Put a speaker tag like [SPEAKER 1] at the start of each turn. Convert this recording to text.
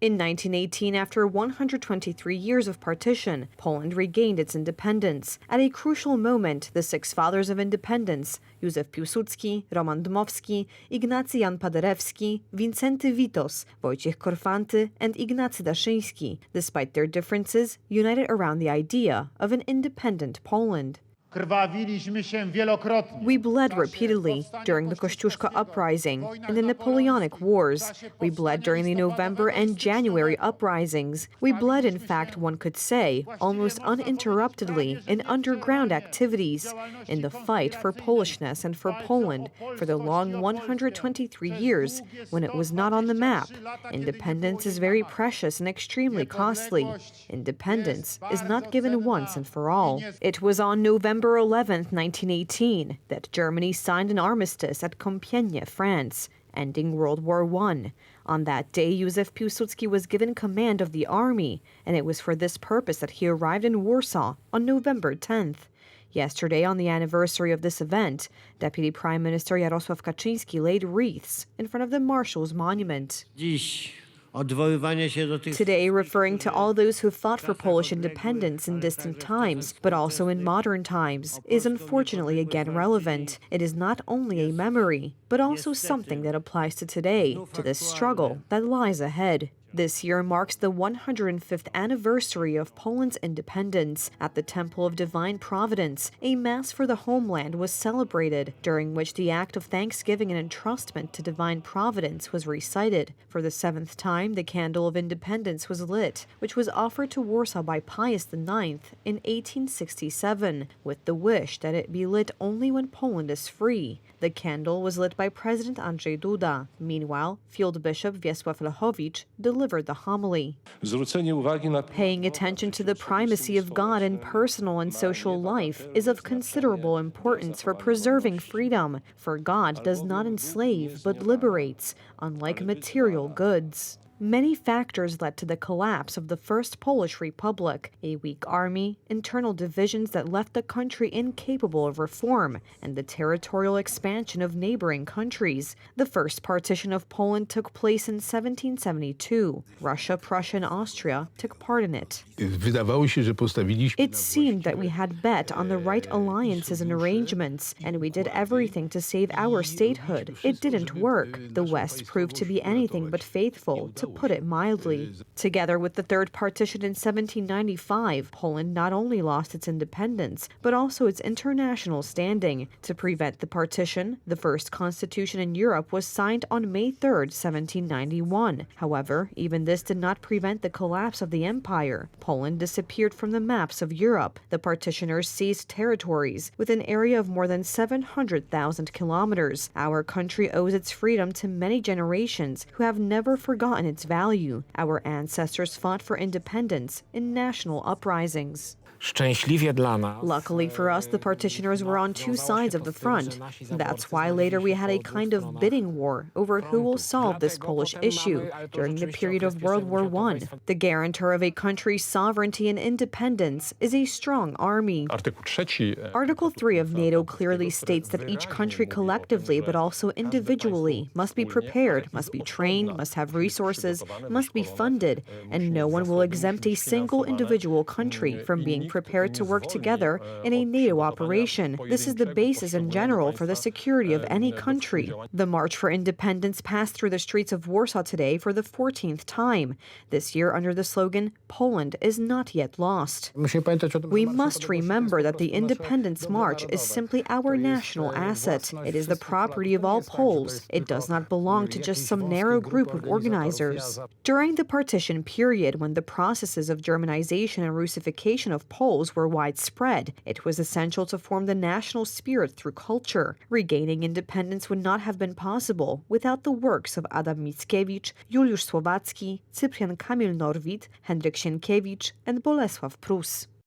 [SPEAKER 1] In 1918, after 123 years of partition, Poland regained its independence. At a crucial moment, the six fathers of independence, Józef Piłsudski, Roman Dmowski, Ignacy Jan Paderewski, Wincenty Witos, Wojciech Korfanty, and Ignacy Daszyński, despite their differences, united around the idea of an independent Poland. We bled repeatedly during the Kościuszka Uprising and the Napoleonic Wars. We bled during the November and January uprisings. We bled, in fact, one could say, almost uninterruptedly in underground activities, in the fight for Polishness and for Poland for the long 123 years when it was not on the map. Independence is very precious and extremely costly. Independence is not given once and for all. It was on November 11, 1918, that Germany signed an armistice at Compiègne, France, ending World War I. On that day, Józef Piłsudski was given command of the army, and it was for this purpose that he arrived in Warsaw on November 10th. Yesterday, on the anniversary of this event, Deputy Prime Minister Jarosław Kaczyński laid wreaths in front of the Marshal's monument. Today, referring to all those who fought for Polish independence in distant times, but also in modern times, is unfortunately again relevant. It is not only a memory, but also something that applies to today, to the struggle that lies ahead. This year marks the 105th anniversary of Poland's independence. At the Temple of Divine Providence, a Mass for the homeland was celebrated, during which the act of thanksgiving and entrustment to Divine Providence was recited. For the 7th time, the candle of independence was lit, which was offered to Warsaw by Pius IX in 1867, with the wish that it be lit only when Poland is free. The candle was lit by President Andrzej Duda. Meanwhile, Field Bishop Wiesław Lechowicz delivered the homily. Paying attention to the primacy of God in personal and social life is of considerable importance for preserving freedom, for God does not enslave but liberates, unlike material goods. Many factors led to the collapse of the First Polish Republic: a weak army, internal divisions that left the country incapable of reform, and the territorial expansion of neighboring countries. The first partition of Poland took place in 1772. Russia, Prussia, and Austria took part in it. It seemed that we had bet on the right alliances and arrangements, and we did everything to save our statehood. It didn't work. The West proved to be anything but faithful, to put it mildly. Together with the Third Partition in 1795, Poland not only lost its independence, but also its international standing. To prevent the partition, the first constitution in Europe was signed on May 3, 1791. However, even this did not prevent the collapse of the empire. Poland disappeared from the maps of Europe. The partitioners seized territories with an area of more than 700,000 kilometers. Our country owes its freedom to many generations who have never forgotten its value. Our ancestors fought for independence in national uprisings. Luckily for us, the partitioners were on two sides of the front. That's why later we had a kind of bidding war over who will solve this Polish issue during the period of World War I. The guarantor of a country's sovereignty and independence is a strong army. Article 3 of NATO clearly states that each country collectively, but also individually, must be prepared, must be trained, must have resources, must be funded, and no one will exempt a single individual country from being prepared to work together in a NATO operation. This is the basis in general for the security of any country. The March for Independence passed through the streets of Warsaw today for the 14th time, this year under the slogan, "Poland is not yet lost." We must remember that the Independence March is simply our national asset. It is the property of all Poles. It does not belong to just some narrow group of organizers. During the partition period, when the processes of Germanization and Russification of Poles were widespread, it was essential to form the national spirit through culture. Regaining independence would not have been possible without the works of Adam Mickiewicz, Juliusz Słowacki, Cyprian Kamil Norwid, Henryk Sienkiewicz, and Bolesław Prus.